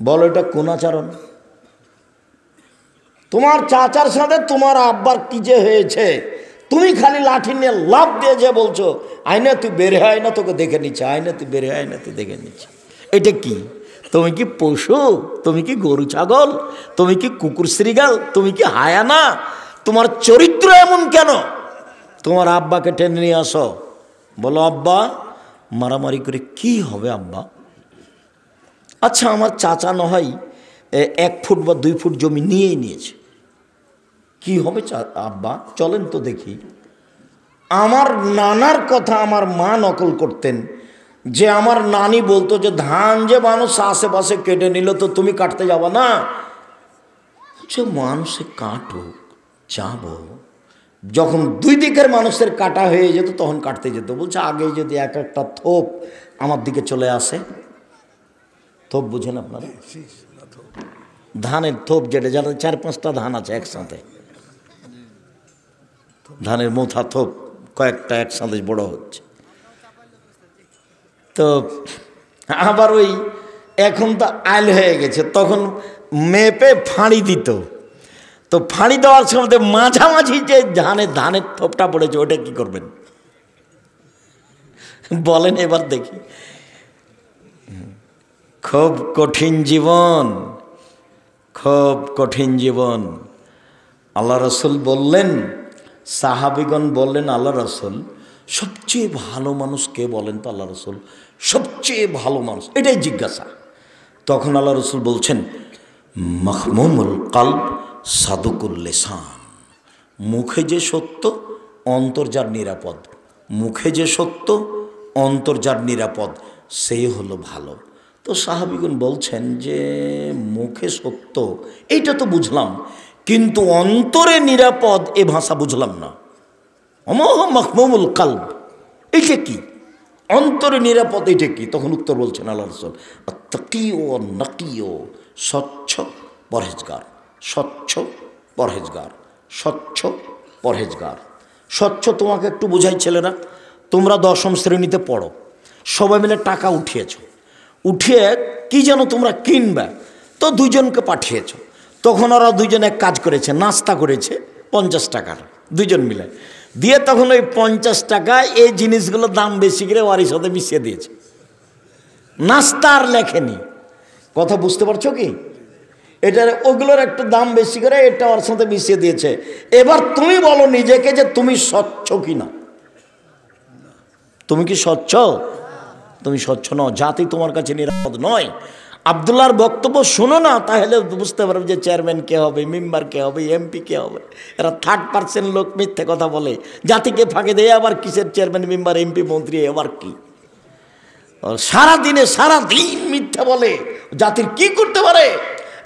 বলো এটা কোন আচরণ? তোমার চাচার সাথে তোমার আব্বার কি যে হয়েছে, তুমি খালি লাঠি নিয়ে লাফ দিয়ে যে বলছো, আয়না তুই বের হয় না, তোকে দেখে নিচ্ছে, আয়না তুই বের হয় না, তুই দেখে নিচ্ছে। এটা কি? তুমি কি পশু? তুমি কি গরু ছাগল? তুমি কি কুকুর শ্রীগাল? তুমি কি হায়ানা? তোমার চরিত্র এমন কেন? তোমার আব্বাকে টেনে নিয়ে আসো, বলো আব্বা মারামারি করে কি হবে আব্বা? আচ্ছা, আমার চাচা না হয় 1 ফুট বা 2 ফুট জমি নিয়েই নিয়েছে, কি হবে আব্বা চলেন তো দেখি। আমার নানার কথা আমার মা নকল করতেন, যে আমার নানি বলতো যে ধান যে মানুষ আশেপাশে কেটে নিল তো তুমি কাটতে যাবা না? যে মানুষে কাটুক, যাবো। যখন দুই দিকের মানুষের কাটা হয়ে যেত তখন কাটতে যেত। বলছে আগে যদি এক একটা থোপ আমার দিকে চলে আসে, থোপ বুঝেন আপনারা? ধানের থোপ যেটা, যারা 4-5টা ধান আছে একসাথে, ধানের মোথা থোপ কয়েকটা একসাথে বড় হচ্ছে। তো আবার ওই এখন তো আইল হয়ে গেছে, তখন মেপে ফাঁড়ি দিত। তো ফাঁড়ি দেওয়ার সময় মাঝামাঝি যে ধানের থোপটা পড়েছে ওটা কি করবেন বলেন এবার দেখি। খুব কঠিন জীবন, খুব কঠিন জীবন। আল্লাহ রসুল বললেন, সাহাবিগণ বললেন আল্লাহ রসুল সবচেয়ে ভালো মানুষ কে বলেন তো? আল্লাহ রসুল সবচেয়ে ভালো মানুষ এটাই জিজ্ঞাসা। তখন আল্লাহ রসুল বলছেন মাখমুমুল কালব সাদুকুল লিসান, মুখে যে সত্য অন্তর যার নিরাপদ, মুখে যে সত্য অন্তর যার নিরাপদ সেই হলো ভালো। তো সাহাবিগণ বলছেন যে মুখে সত্য এইটা তো বুঝলাম, কিন্তু অন্তরে নিরাপদ এ ভাষা বুঝলাম না। অমোহ মাখমুমুল কালব এইটা কি? অন্তরে নিরাপদ এটা কি? তখন উত্তর বলছেন আল্লাহ রাসূল আত্তাকিও নাকিও, স্বচ্ছ পরহেজগার, স্বচ্ছ পরহেজগার, স্বচ্ছ পরহেজগার। স্বচ্ছ তোমাকে একটু বোঝাই ছেলেরা, তোমরা 10ম শ্রেণীতে পড়ো, সবাই মিলে টাকা উঠিয়েছ, উঠিয়ে কি যেন তোমরা কিনবে, তো দুজনকে পাঠিয়েছ। তখন ওরা দুজনে কাজ করেছে, নাস্তা করেছে 50 টাকার, দুজন মিলে দিয়ে তখন ওই 50 টাকায় এই জিনিসগুলোর দাম বেশি করে ওর সাথে মিশিয়ে দিয়েছে। নাস্তা আর লেখেনি, কথা বুঝতে পারছো কি? এটার ওগুলোর একটু দাম বেশি করে এটা ওর সাথে মিশিয়ে দিয়েছে। এবার তুমি বলো নিজেকে যে তুমি স্বচ্ছ কি না? তুমি কি স্বচ্ছ? তুমি স্বচ্ছ নও, জাতি তোমার কাছে নিরাপদ নয়। আব্দুল্লাহর বক্তব্য শোনো না, তাহলে বুঝতে পারবে যে চেয়ারম্যান কে হবে, মেম্বার কে হবে, এমপি কে হবে। এরা 3rd লোক মিথ্যে কথা বলে, জাতিকে ফাঁকে দেয়। আবার কিসের চেয়ারম্যান, মেম্বার, এমপি, মন্ত্রী, আবার কি সারাদিন মিথ্যা বলে। জাতির কি করতে পারে?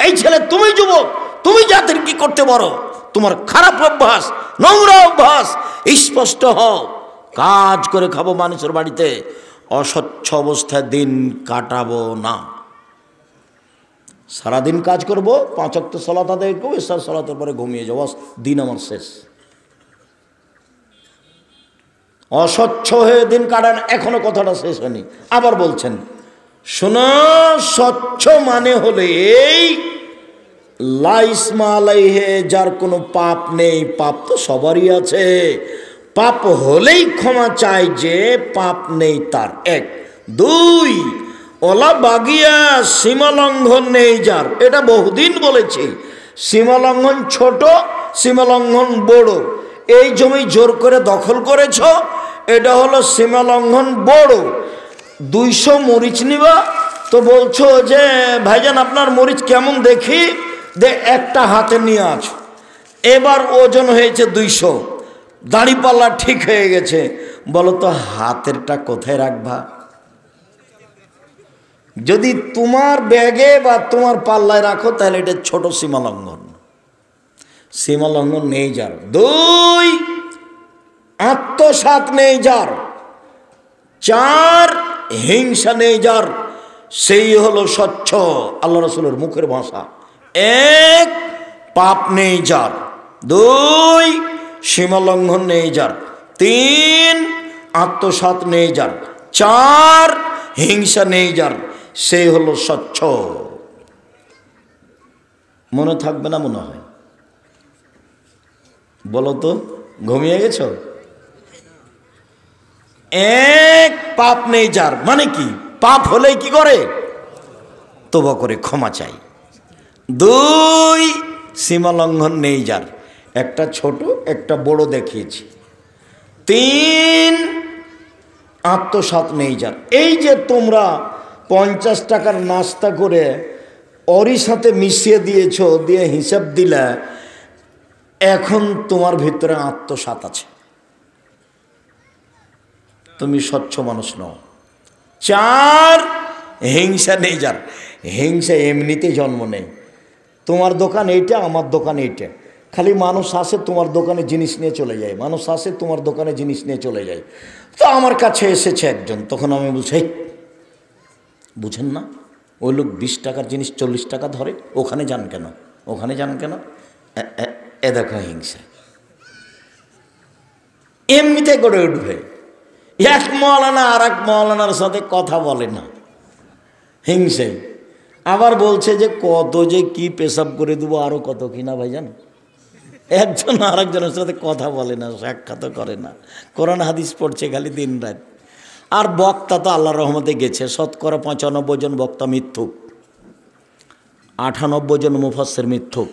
এই ছেলে তুমি যুবক, তুমি জাতির কি করতে পারো? তোমার খারাপ অভ্যাস, নোংরা অভ্যাস, স্পষ্ট হও। কাজ করে খাবো মানুষের বাড়িতে, অস্বচ্ছ অবস্থায় দিন কাটাবো না। সারাদিন কাজ করব, 5 ওয়াক্ত সালাত আদায় করবো, ইশার সালাতের পরে ঘুমিয়ে যাবো, দিন আমার শেষ। অস্বচ্ছ হয়ে দিন কাটান, এখনো কথাটা শেষ হয়নি। আবার বলছেন শোনো, স্বচ্ছ মানে হলে এই লাইসমা আলাইহে, যার কোনো পাপ নেই। পাপ তো সবারই আছে, পাপ হলেই ক্ষমা চায় যে পাপ নেই তার, 1। 2 ওলা বাগিয়া, সীমালঙ্ঘন নেই যার। এটা বহুদিন বলেছি, সীমালঙ্ঘন ছোট, সীমালঙ্ঘন বড়। এই জমি জোর করে দখল করেছ, এটা হলো সীমালঙ্ঘন বড়। 200 মরিচ নিবা, তো বলছো যে ভাইজান আপনার মরিচ কেমন দেখি, দে একটা হাতে নিয়ে আছো। এবার ওজন হয়েছে 200, দাঁড়িপাল্লা ঠিক হয়ে গেছে, বলো তো হাতেরটা কোথায় রাখবা? যদি তোমার ব্যাগে বা তোমার পাল্লায় রাখো তাহলে এটা ছোট সীমালঙ্ঘন। সীমালঙ্ঘন নেই যার। 2 আত্মসাৎ নেই যার। 4 হিংসা নেই যার, সেই হলো স্বচ্ছ, আল্লাহ রাসূলের মুখের ভাষা। 1 পাপ নেই যার, 2 সীমালঙ্ঘন নেই যার, 3 আত্মসাৎ নেই যার, 4 হিংসা নেই যার, সেই হলো স্বচ্ছ। মনে থাকবে না মনে হয়? বলো তো, ঘুমিয়ে গেছ? 1 পাপ নেই যার মানে কি? পাপ হলেই কি করে? তওবা করে ক্ষমা চাই। 2 সীমালঙ্ঘন নেই যার, একটা ছোট একটা বড় দেখিয়েছি। 3 আত্মসাৎ নেই যার। এই যে তোমরা 50 টাকার নাস্তা করে ওরই সাথে মিশিয়ে দিয়েছ, দিয়ে হিসাব দিলা, এখন তোমার ভিতরে আত্মসাৎ আছে, তুমি স্বচ্ছ মানুষ নও। 4, হিংসা নেই যার। হিংসা এমনিতে জন্ম নেই। তোমার দোকান এইটা, আমার দোকান এইটা, খালি মানুষ আসে তোমার দোকানে জিনিস নিয়ে চলে যায়, মানুষ আসে তোমার দোকানে জিনিস নিয়ে চলে যায়। তো আমার কাছে এসেছে একজন, তখন আমি বলছি, বুঝেন না ওই লোক 20 টাকার জিনিস 40 টাকা ধরে, ওখানে যান কেন, ওখানে যান কেন? এ দেখো হিংসা এমনিতে গড়ে উঠবে। এক মৌলানা আর এক মৌলানার সাথে কথা বলে না, হিংসে। আবার বলছে যে কত যে কি পেশাব করে দেবো, আরো কত কিনা ভাইজান। একজন আর একজনের সাথে কথা বলে না, সাক্ষাৎ করে না, কোরআন হাদিস পড়ছে খালি দিন রাত। আর বক্তা তো আল্লাহর রহমতে গেছে, শতকরা 95 জন বক্তা মিথ্যুক, 98 জন মুফাসসির মিথ্যুক।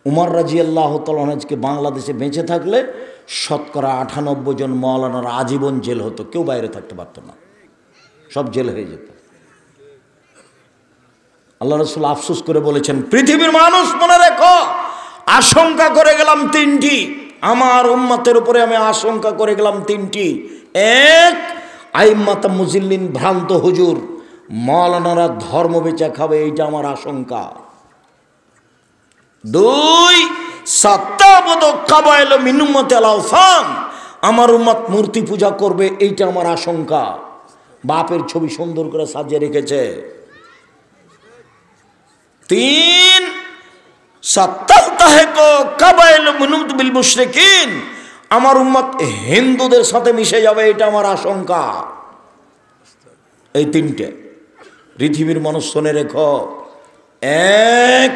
উমর রাদিয়াল্লাহু তাআলা আনহুকে বাংলাদেশে বেঁচে থাকলে শতকরা 98 জন মাওলানার আজীবন জেল হতো, কেউ বাইরে থাকতে পারতো না, সব জেল হয়ে যেত। আল্লাহ রাসূল আফসোস করে বলেছেন, পৃথিবীর মানুষ মনে রেখো, আশঙ্কা করে গেলাম 3টি, আমার উম্মতের উপরে আমি আশঙ্কা করে গেলাম 3টি। 1, আইম্মাতা মুজিল্লিন, ভ্রান্ত হুজুর, মাওলানারা ধর্ম বেচা খাবে, এইটা আমার আশঙ্কা। 2, সাত্তাবদ কাবাইল মিন উম্মতি আল আওসান, আমার উম্মত মূর্তি পূজা করবে, এইটা আমার আশঙ্কা। বাপের ছবি সুন্দর করে সাজিয়ে রেখেছে। 3, সাত্তালতাহিক কাবাইল মিনুত বিল মুশরিকিন, আমার উম্মত হিন্দুদের সাথে মিশে যাবে, এটা আমার আশঙ্কা। এই 3টে পৃথিবীর মানুষ শুনে রেখো। 1,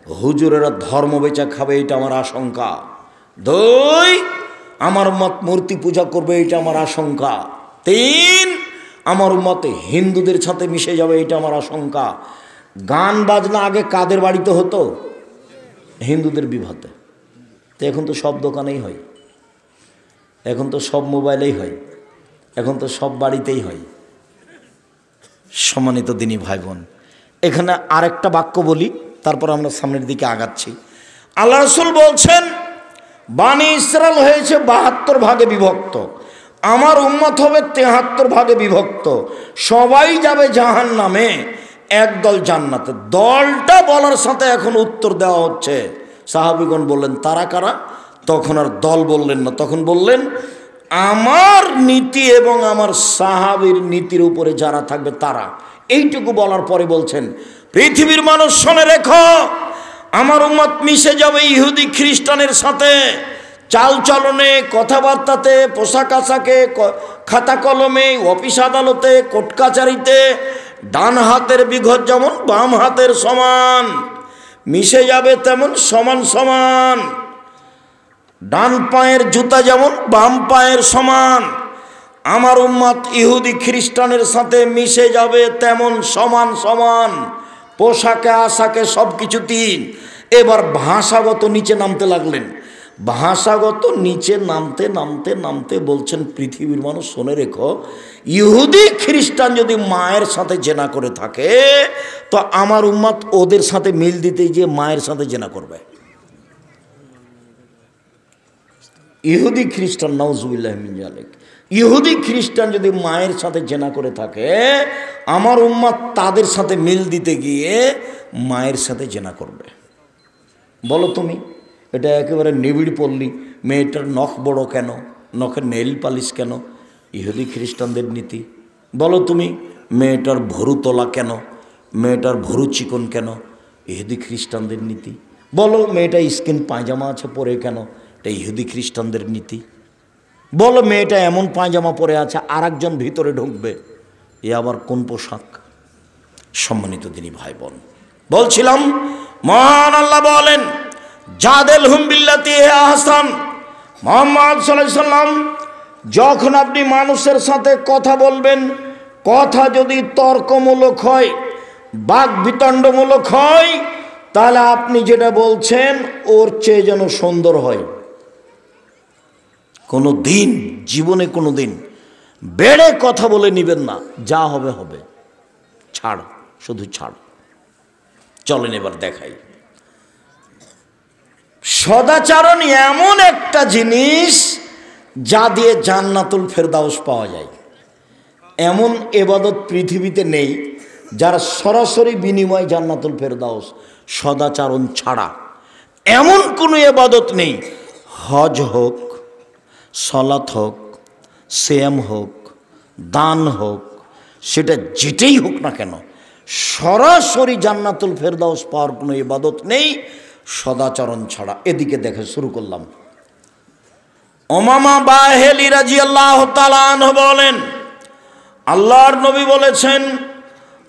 হুজুরেরা ধর্ম বেচা খাবে, এটা আমার আশঙ্কা। 2, আমার উম্মত মূর্তি পূজা করবে, এটা আমার আশঙ্কা। 3, আমার উম্মত হিন্দুদের সাথে মিশে যাবে, এটা আমার আশঙ্কা। গান বাজনা আগে কাদের বাড়িতে হতো? হিন্দুদের বিবাহতে। তো এখন তো সব দোকানেই হয়, এখন তো সব মোবাইলেই হয়, এখন তো সব বাড়িতেই হয়। সম্মানিত দিনী ভাই বোন, এখানে আরেকটা বাক্য বলি, তারপর আমরা সামনের দিকে আগাচ্ছি। আল্লাহ রাসূল বলছেন, বানি ইসরাইল হয়েছে 72 ভাগে বিভক্ত, আমার উম্মত হবে 73 ভাগে বিভক্ত। সবাই যাবে জাহান্নামে, একদল জান্নাতে। দলটা বলার সাথে এখন উত্তর দেওয়া হচ্ছে। সাহাবীগণ বললেন, তারা কারা? তখন আর দল বললেন না, তখন বললেন, আমার নীতি এবং আমার সাহাবীর নীতির উপরে যারা থাকবে তারা। এইটুকু বলার পরে বলছেন, পৃথিবীর মানুষ শুনে রেখো, আমার উম্মত মিশে যাবে ইহুদি খ্রিস্টানের সাথে, চাল চলনে, কথাবার্তাতে, পোশাক আশাকে, খাতা কলমে, অফিস আদালতে, কোর্ট কাচারিতে। ডান হাতের বিঘত যেমন বাম হাতের সমান, মিশে যাবে তেমন সমান সমান। ডান পায়ের জুতা যেমন বাম পায়ের সমান, আমার উম্মত ইহুদি খ্রিস্টানের সাথে মিশে যাবে তেমন সমান সমান, পোশাকে আশাকে সব কিছুতেই। এবার ভাষাগত নিচে নামতে লাগলেন। ভাষাগত নিচে নামতে নামতে নামতে বলছেন, পৃথিবীর মানুষ শুনে রেখো, ইহুদি খ্রিস্টান যদি মায়ের সাথে জেনা করে থাকে, তো আমার উম্মত ওদের সাথে মিল দিতে গিয়ে মায়ের সাথে জেনা করবে। ইহুদি খ্রিস্টান, নাউজুবিল্লাহ মিন যালিক, ইহুদি খ্রিস্টান যদি মায়ের সাথে জেনা করে থাকে, আমার উম্মত তাদের সাথে মিল দিতে গিয়ে মায়ের সাথে জেনা করবে। বলো তুমি, এটা একেবারে নিবিড় পল্লী। মেয়েটার নখ বড় কেন, নখের নেইল পালিশ কেন? ইহুদি খ্রিস্টানদের নীতি। বলো তুমি, মেয়েটার ভরু তোলা কেন, মেয়েটার ভরু চিকন কেন? ইহুদি খ্রিস্টানদের নীতি। বলো মেয়েটা স্কিন পায়জামা আছে পরে কেন? এটা ইহুদি খ্রিস্টানদের নীতি। বলো মেয়েটা এমন পায়জামা পরে আছে, আর একজন ভিতরে ঢুকবে, এ আবার কোন পোশাক? সম্মানিত দিনী ভাই বোন, বলছিলাম, মহান আল্লাহ বলেন, জাদেল হুম বিল্লাতি হে আহসান। মুহাম্মদ সাল্লাল্লাহু আলাইহি সাল্লাম, যখন আপনি মানুষের সাথে কথা বলবেন, কথা যদি তর্কমূলক হয়, বাক বিতণ্ডমূলক হয়, তাহলে আপনি যেটা বলছেন ওর চেয়ে যেন সুন্দর হয়। কোনো দিন জীবনে কোনো দিন বেড়ে কথা বলে নিবেন না, যা হবে হবে, ছাড়, শুধু ছাড়। চলেন এবার দেখাই। সদাচরণ এমন একটা জিনিস যা দিয়ে জান্নাতুল ফেরদাউস পাওয়া যায়। এমন ইবাদত পৃথিবীতে নেই যার সরাসরি বিনিময় জান্নাতুল ফেরদাউস, সদাচরণ ছাড়া এমন কোনো ইবাদত নেই। হজ হোক, সালাত হোক, সিয়াম হোক, দান হোক, সেটা যেটাই হোক না কেন, সরাসরি জান্নাতুল ফেরদাউস পাওয়ার কোনো ইবাদত নেই সদাচরণ ছাড়া। এদিকে দেখে শুরু করলাম। উমামা বাহেলি রাদিয়াল্লাহু তাআলা আনহু বলেন, আল্লাহর নবী বলেছেন,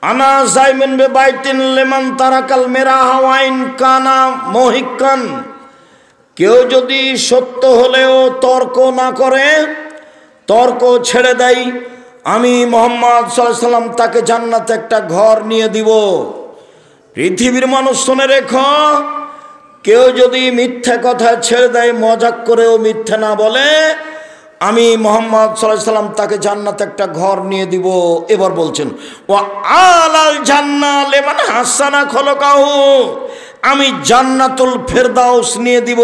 আনা যাইমিন বিবাইতিন লিমান তারাকাল মিরাহা ওয়াইন কানা মুহিক্কান, কেউ যদি সত্য হলেও তর্ক না করে, তর্ক ছেড়ে দেয়, আমি মুহাম্মদ সাল্লাল্লাহু আলাইহি সাল্লাম তাকে জান্নাতে একটা ঘর নিয়ে দিব। পৃথিবীর মানুষ শুনে রেখো, কেউ যদি মিথ্যা কথা ছেড়ে দেয়, মজাক করেও মিথ্যা না বলে, আমি মুহাম্মদ সাল্লাল্লাহু আলাইহি সাল্লাম তাকে জান্নাতে একটা ঘর নিয়ে দিব। এবার বলছেন, ওয়া আলাল জান্নাহ লিমান হাসানা খলকাহু, আমি জান্নাতুল ফেরদাউস নিয়ে দিব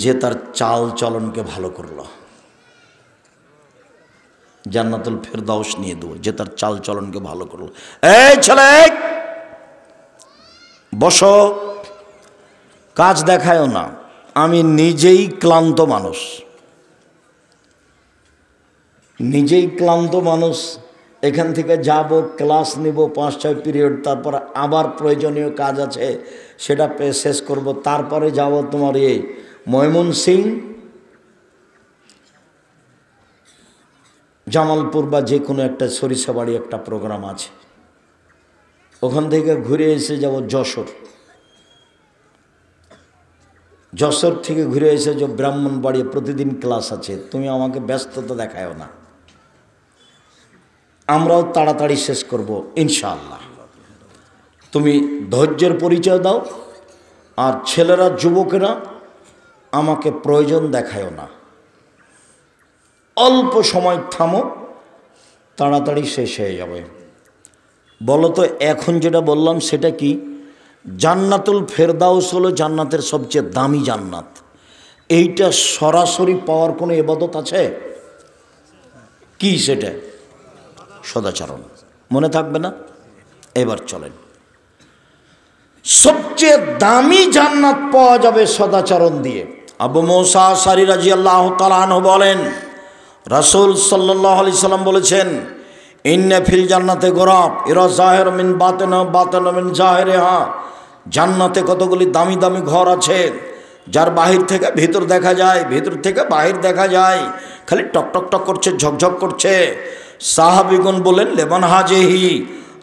যে তার চাল চলনকে ভালো করলো। জান্নাতুল ফেরদাউস নিয়ে দেবো যে তার চাল চলনকে ভালো করলো। এই ছেলে বসো, কাজ দেখায়ও না, আমি নিজেই ক্লান্ত মানুষ, নিজেই ক্লান্ত মানুষ। এখান থেকে যাব, ক্লাস নিব 5-6 পিরিয়ড, তারপর আবার প্রয়োজনীয় কাজ আছে সেটা শেষ করব, তারপরে যাব তোমার এই ময়মনসিং, জামালপুর বা যে কোনো একটা সরিষাবাড়ি একটা প্রোগ্রাম আছে, ওখান থেকে ঘুরে এসে যাব যশোর, যশোর থেকে ঘুরে এসে যে ব্রাহ্মণবাড়ি প্রতিদিন ক্লাস আছে। তুমি আমাকে ব্যস্ততা দেখায়ও না, আমরাও তাড়াতাড়ি শেষ করব ইনশাআল্লাহ। তুমি ধৈর্যের পরিচয় দাও, আর ছেলেরা যুবকেরা আমাকে প্রয়োজন দেখায়ও না, অল্প সময় থামো, তাড়াতাড়ি শেষ হয়ে যাবে। বলো তো এখন যেটা বললাম সেটা কি? জান্নাতুল ফেরদাউস হলো জান্নাতের সবচেয়ে দামি জান্নাত। এইটা সরাসরি পাওয়ার কোনো ইবাদত আছে কি? সেটা সদাচরণ। মনে থাকবে না? এবার চলেন, সবচেয়ে দামি জান্নাত পাওয়া যাবে সদাচরণ দিয়ে। আবু মুসা আশআরী রাদিয়াল্লাহু তাআলা আনহু বলেন, রাসূল সাল্লাল্লাহু আলাইহি সাল্লাম বলেছেন, ইন্না ফিল জান্নাতে গোরাব ইরা জাহির মিন বাতিনা বাতিন মিন জাহিরিহা, জান্নাতে কতগুলি দামি দামি ঘর আছে যার বাহির থেকে ভিতর দেখা যায়, ভিতর থেকে বাহির দেখা যায়, খালি টক টক টক করছে, ঝকঝক করছে। সাহাবীগণ বলেন, লেমান হাজেহি,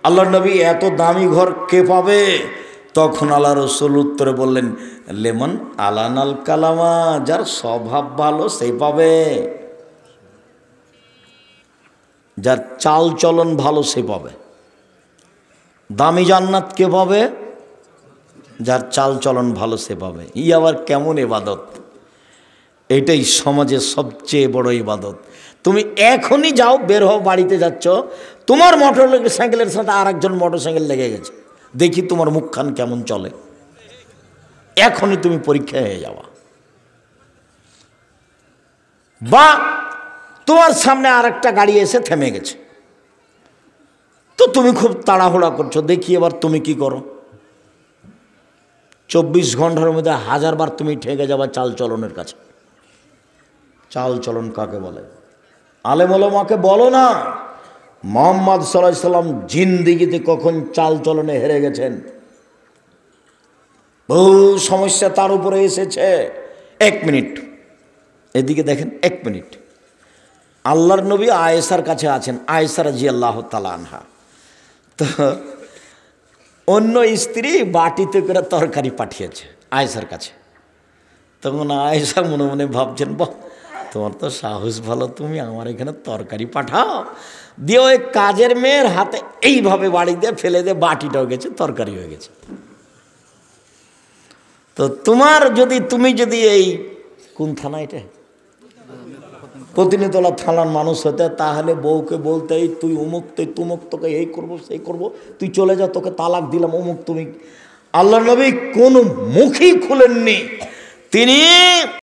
আল্লাহর নবী এত দামি ঘর কে পাবে? তখন আল্লাহ রসুল উত্তরে বললেন, লেমন আলানাল কালামা, যার স্বভাব ভালো সেই পাবে, যার চাল চলন ভালো সে পাবে। দামি জান্নাত কে পাবে? যার চাল চলন ভালো সে পাবে। আবার কেমন ইবাদত? এইটাই সমাজের সবচেয়ে বড় ইবাদত। তুমি এখনই যাও, বের হও, বাড়িতে যাচ্ছ, তোমার মোটর সাইকেলের সাথে আর একজন মোটর সাইকেল লেগে গেছে, দেখি তোমার মুখখান কেমন চলে। এখনই তুমি পরীক্ষা হয়ে যাওয়া। বা তোমার সামনে আর একটা গাড়ি এসে থেমে গেছে, তো তুমি খুব তাড়াহুড়া করছো, দেখি এবার তুমি কি করো। 24 ঘন্টার মধ্যে 1000 বার তুমি ঠেকে যাবা চাল চলনের কাছে। চাল চলন কাকে বলে? আলেম ওলামাকে বলো না। মুহাম্মদ সাল্লাল্লাহু আলাইহি সাল্লাম জিন্দেগিতে কখন চাল চলনে হেরে গেছেন? বহু সমস্যা তার উপরে এসেছে। 1 মিনিট এদিকে দেখেন, 1 মিনিট। আল্লাহর নবী আয়েশার কাছে আছেন, আয়েশা রাদিয়াল্লাহু তাআলা আনহা। তো অন্য স্ত্রী বাটিতে করে তরকারি পাঠিয়েছে আয়েশার কাছে। তখন আয়েশা মনে মনে ভাবছেন, বাহ, তোমার তো সাহস ভালো, তুমি আমার এখানে তরকারি পাঠাও। দিয়ে ওই কাজের মেয়ের হাতে এইভাবে বাড়ি দিয়ে ফেলে দিয়ে বাটিটাও গেছে, তরকারি হয়ে গেছে। তো তুমি যদি এই কোন থানা, এটা পতিনীতলা থানার মানুষ হতে, তাহলে বউকে বলতে, তুই অমুক, তুই তুমুক, তোকে এই করবো সেই করবো, তুই চলে যা, তোকে তালাক দিলাম অমুক। তুমি আল্লাহ নবী কোনো মুখই খুলেননি। তিনি